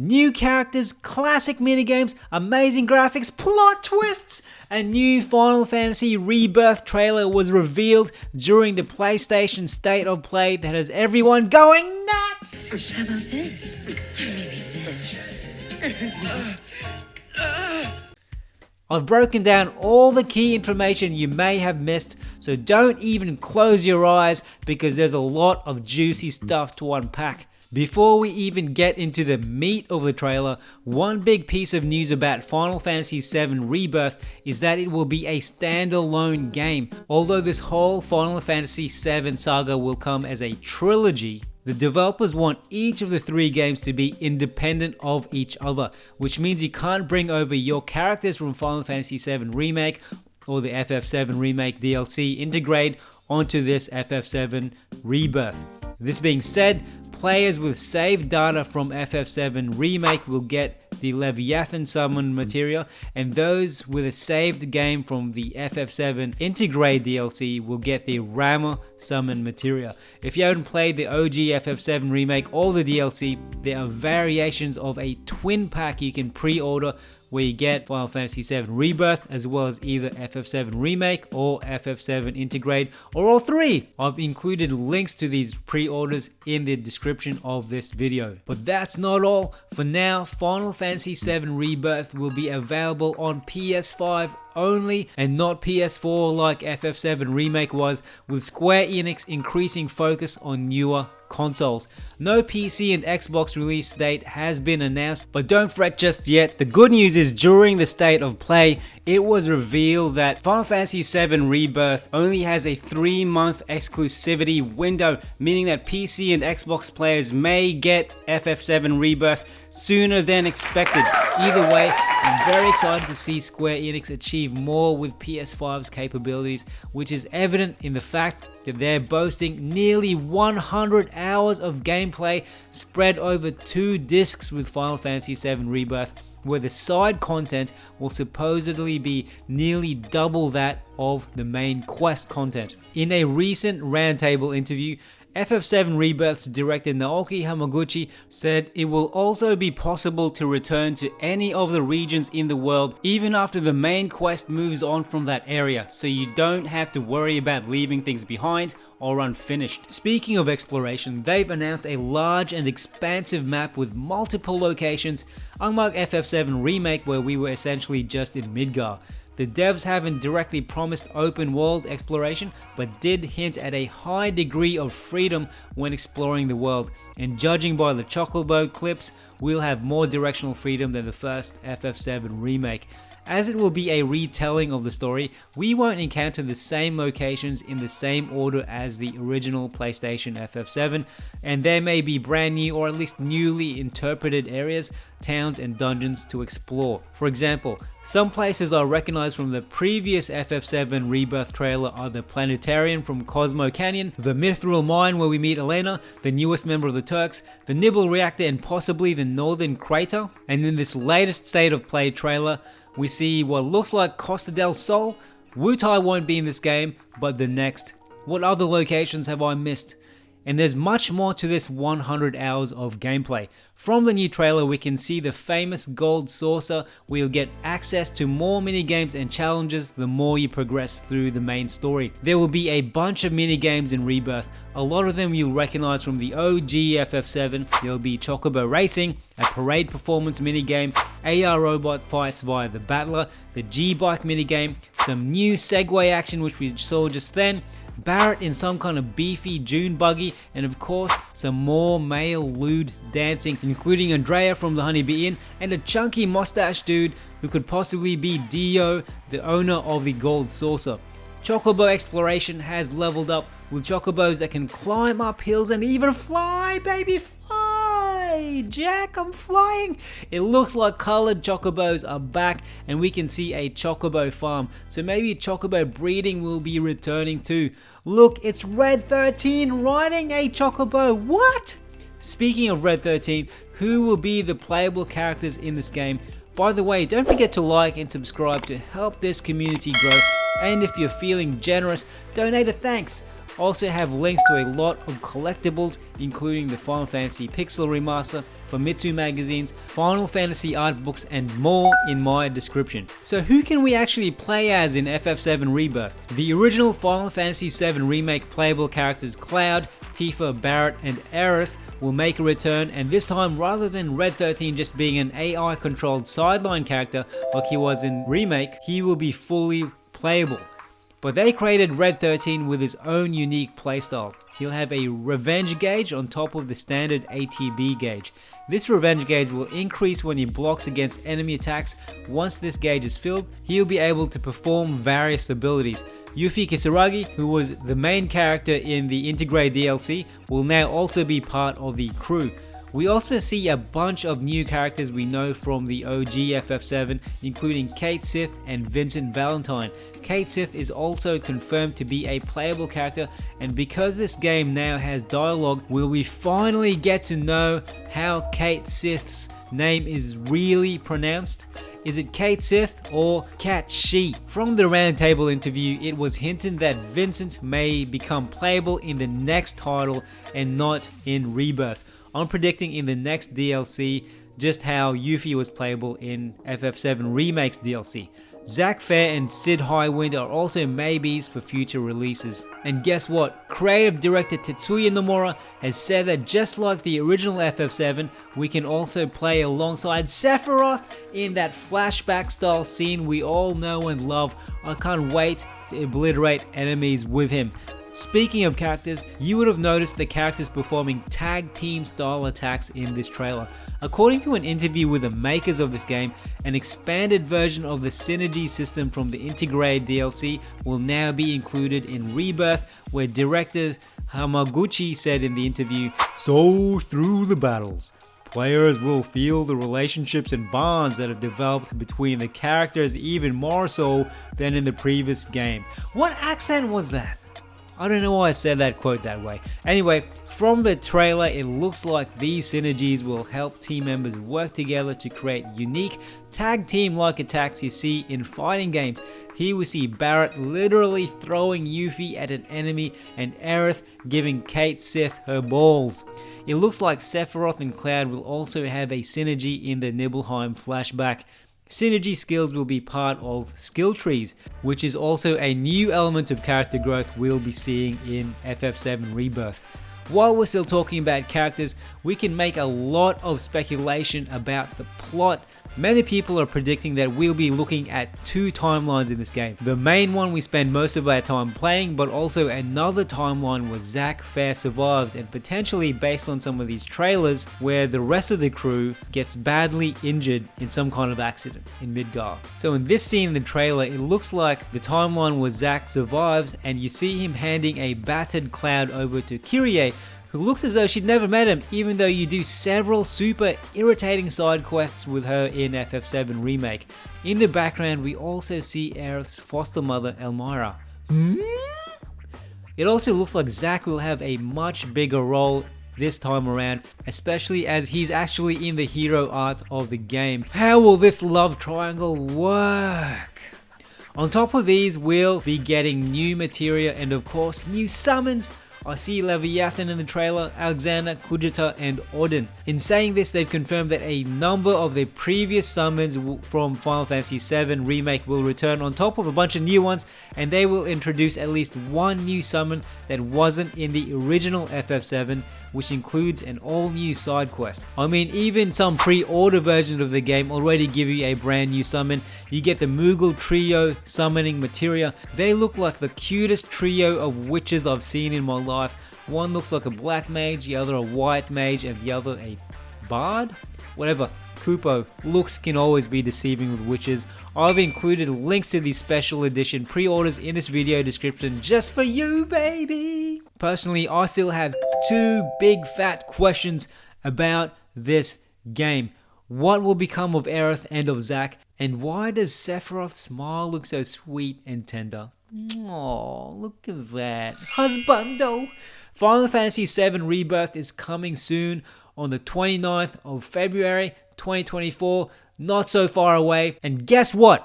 new characters, classic minigames, amazing graphics, plot twists. A new Final Fantasy Rebirth trailer was revealed during the PlayStation State of Play that has everyone going nuts! How about this? Or maybe this? I've broken down all the key information you may have missed, so don't even close your eyes because there's a lot of juicy stuff to unpack. Before we even get into the meat of the trailer, one big piece of news about Final Fantasy VII Rebirth is that it will be a standalone game. Although this whole Final Fantasy VII saga will come as a trilogy, the developers want each of the 3 games to be independent of each other, which means you can't bring over your characters from Final Fantasy VII Remake or the FF7 Remake DLC integrate onto this FF7 Rebirth. This being said, players with saved data from FF7 Remake will get the Leviathan summon material, and those with a saved game from the FF7 Integrate DLC will get the Rammer summon material. If you haven't played the OG FF7 Remake or the DLC, there are variations of a twin pack you can pre-order where you get Final Fantasy VII Rebirth as well as either FF7 Remake or FF7 Integrate or all 3. I've included links to these pre-orders in the description of this video. But that's not all. For now, Final Fantasy VII Rebirth will be available on PS5 only and not PS4 like FF7 Remake was, with Square Enix increasing focus on newer consoles. No PC and Xbox release date has been announced, but don't fret just yet. The good news is during the State of Play, it was revealed that Final Fantasy VII Rebirth only has a 3-month exclusivity window, meaning that PC and Xbox players may get FF7 Rebirth sooner than expected. Either way, I'm very excited to see Square Enix achieve more with PS5's capabilities, which is evident in the fact that they're boasting nearly 100 hours of gameplay spread over 2 discs with Final Fantasy VII Rebirth, where the side content will supposedly be nearly double that of the main quest content. In a recent roundtable interview, FF7 Rebirth's director Naoki Hamaguchi said it will also be possible to return to any of the regions in the world even after the main quest moves on from that area, so you don't have to worry about leaving things behind or unfinished. Speaking of exploration, they've announced a large and expansive map with multiple locations, unlike FF7 Remake where we were essentially just in Midgar. The devs haven't directly promised open world exploration, but did hint at a high degree of freedom when exploring the world, and judging by the chocobo clips, we'll have more directional freedom than the first FF7 Remake. As it will be a retelling of the story, we won't encounter the same locations in the same order as the original PlayStation FF7, and there may be brand new or at least newly interpreted areas, towns and dungeons to explore. For example, some places I recognize from the previous FF7 Rebirth trailer are the Planetarium from Cosmo Canyon, the Mithril Mine where we meet Elena, the newest member of the Turks, the Nibble Reactor and possibly the Northern Crater. And in this latest State of Play trailer, we see what looks like Costa del Sol. Wutai won't be in this game, but the next. What other locations have I missed? And there's much more to this 100 hours of gameplay. From the new trailer, we can see the famous gold saucer where you'll get access to more minigames and challenges the more you progress through the main story. There will be a bunch of minigames in Rebirth. A lot of them you'll recognize from the OG FF7. There'll be chocobo racing, a parade performance minigame, AR robot fights via the Battler, the G-Bike minigame, some new Segway action which we saw just then, Barrett in some kind of beefy June buggy, and of course some more male lewd dancing, including Andrea from the Honeybee Inn and a chunky mustache dude who could possibly be Dio, the owner of the Gold Saucer. Chocobo exploration has leveled up with chocobos that can climb up hills and even fly, baby, fly! Jack, I'm flying! It looks like colored chocobos are back and we can see a chocobo farm, so maybe chocobo breeding will be returning too. Look, it's Red 13 riding a chocobo, what? Speaking of Red 13, who will be the playable characters in this game? By the way, don't forget to like and subscribe to help this community grow, and if you're feeling generous, donate a thanks. also have links to a lot of collectibles, including the Final Fantasy Pixel Remaster, Famitsu magazines, Final Fantasy art books, and more in my description. So who can we actually play as in FF7 Rebirth? The original Final Fantasy VII Remake playable characters Cloud, Tifa, Barret, and Aerith will make a return, and this time rather than Red 13 just being an AI controlled sideline character like he was in Remake, he will be fully playable. But they created Red 13 with his own unique playstyle. He'll have a revenge gauge on top of the standard ATB gauge. This revenge gauge will increase when he blocks against enemy attacks. Once this gauge is filled, he'll be able to perform various abilities. Yuffie Kisaragi, who was the main character in the Integrate DLC, will now also be part of the crew. We also see a bunch of new characters we know from the OG FF7, including Kate Sith and Vincent Valentine. Kate Sith is also confirmed to be a playable character, and because this game now has dialogue, will we finally get to know how Kate Sith's name is really pronounced? Is it Kate Sith or Cat She? From the roundtable interview, it was hinted that Vincent may become playable in the next title and not in Rebirth. I'm predicting in the next DLC just how Yuffie was playable in FF7 Remake's DLC. Zack Fair and Sid Highwind are also maybes for future releases. And guess what? Creative director Tetsuya Nomura has said that just like the original FF7, we can also play alongside Sephiroth in that flashback style scene we all know and love. I can't wait to obliterate enemies with him. Speaking of characters, you would have noticed the characters performing tag team style attacks in this trailer. According to an interview with the makers of this game, an expanded version of the synergy system from the Integrate DLC will now be included in Rebirth, where director Hamaguchi said in the interview, "So through the battles, players will feel the relationships and bonds that have developed between the characters even more so than in the previous game." What accent was that? I don't know why I said that quote that way. Anyway, from the trailer, it looks like these synergies will help team members work together to create unique tag team-like attacks you see in fighting games. Here we see Barret literally throwing Yuffie at an enemy and Aerith giving Kate Sith her balls. It looks like Sephiroth and Cloud will also have a synergy in the Nibelheim flashback. Synergy skills will be part of skill trees, which is also a new element of character growth we'll be seeing in FF7 Rebirth. While we're still talking about characters, we can make a lot of speculation about the plot. Many people are predicting that we'll be looking at two timelines in this game. The main one we spend most of our time playing, but also another timeline where Zack Fair survives, and potentially based on some of these trailers where the rest of the crew gets badly injured in some kind of accident in Midgar. So in this scene in the trailer, it looks like the timeline where Zack survives and you see him handing a battered Cloud over to Kyrie, who looks as though she'd never met him, even though you do several super irritating side quests with her in FF7 Remake. In the background, we also see Aerith's foster mother, Elmira. It also looks like Zack will have a much bigger role this time around, especially as he's actually in the hero art of the game. How will this love triangle work? On top of these, we'll be getting new materia and of course new summons. I see Leviathan in the trailer, Alexander, Kujita, and Odin. In saying this, they've confirmed that a number of their previous summons from Final Fantasy VII Remake will return on top of a bunch of new ones, and they will introduce at least one new summon that wasn't in the original FF7, which includes an all-new side quest. I mean, even some pre-order versions of the game already give you a brand new summon. You get the Moogle Trio summoning materia. They look like the cutest trio of witches I've seen in my life. One looks like a black mage, the other a white mage, and the other a bard? Whatever. Kupo. Looks can always be deceiving with witches. I've included links to these special edition pre-orders in this video description just for you, baby! Personally, I still have two big fat questions about this game. What will become of Aerith and of Zack? And why does Sephiroth's smile look so sweet and tender? Oh, look at that. Husbando! Final Fantasy VII Rebirth is coming soon on the 29th of February 2024. Not so far away. And guess what?